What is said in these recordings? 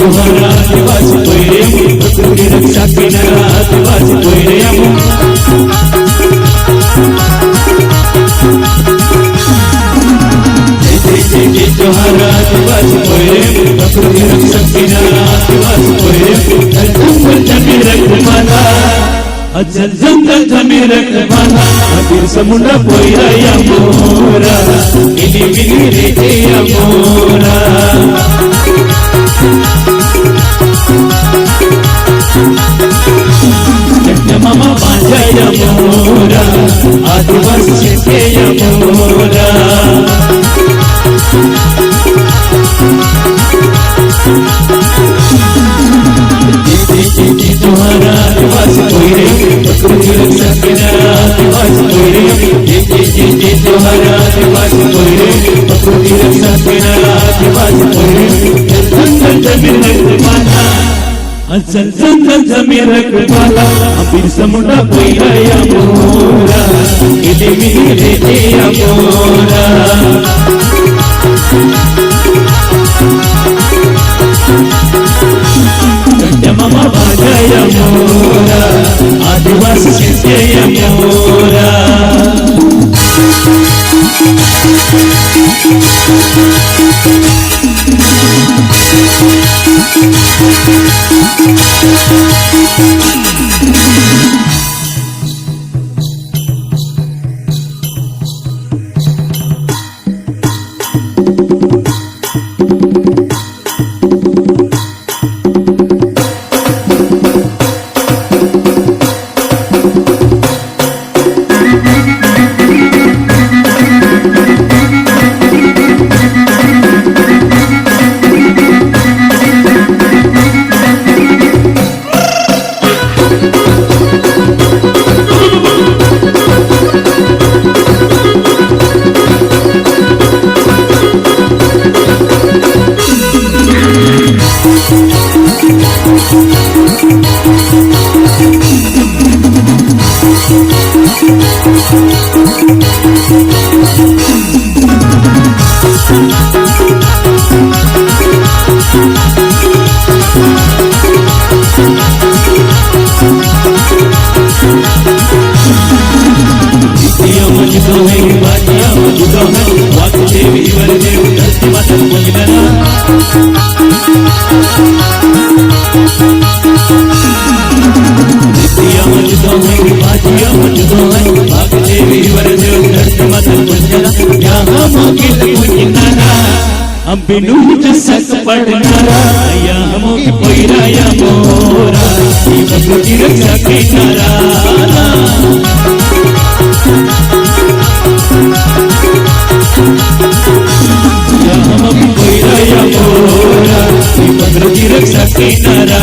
जोहारा आदिवासी कोयरे प्रकृति रक्षा किनारा आदिवासी कोयरे जोहारा आदिवासी कोयरे प्रकृति रक्षा किनारा आदिवासी कोयरे जमीन रखवाला अजल जंगल जमीन रखवाला अबीर समुद्र कोयरा या मोरा मिली मिली रे या मोरा मामा बांझा मोरा आदिवासी के मोरा तुम्हारा आदिवासी कोयरे प्रकृति रक्षा किनारा आदिवासी कोयरे तुम्हारा आदिवासी कोयरे प्रकृति रक्षा किनारा आदिवासी कोयरे जमीन रखवाला असल जंगल जमीन रखवाला अबीर समुद्र कोयरा या मोरा मिली मिली रे या मोरा मामा बाजा या मोरा आदिवासी से या मोरा बिनु सस पढ़नारा या हमो के कोयरा या मोरा प्रकृति रक्षा किनारा या हमो के कोयरा या मोरा प्रकृति रक्षा किनारा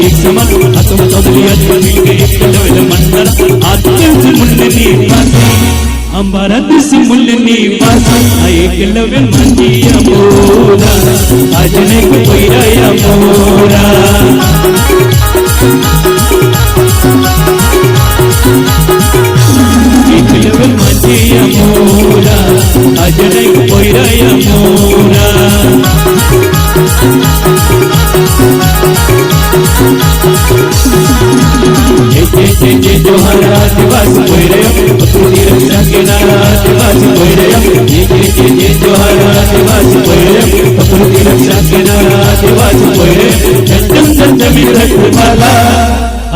एक समान आत्म चौधरी आत्मा मिलके एक लेवल मंडल आत्म से मुल्ले निवासी अंबारत से मुल्ले निवासी एक लेवल मंदिया मोरा आज ने कोई राया मोरा एक लेवल मंदिया मोरा आज ने कोई राया मोरा जय जोहारा दिवास कोयरया प्रकृति रक्षा के नारा दिवास कोयरया जय जोहारा दिवास कोयरया प्रकृति रक्षा के नारा दिवास कोयरया जंगल जमीन रखवाला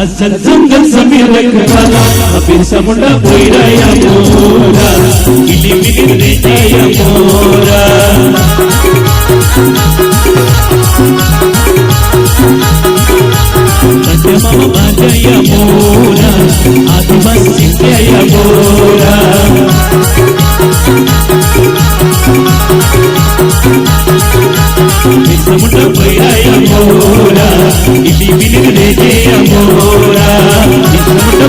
असल जंगल जमीन रखवाला फिर समुंडा कोयरया मोरा मिली मिली रे जया मोरा Mama Bajaya Mora Adivasi Jaya Mora Samudra Jaya Mora Ili Bilir Jaya Mora Samudra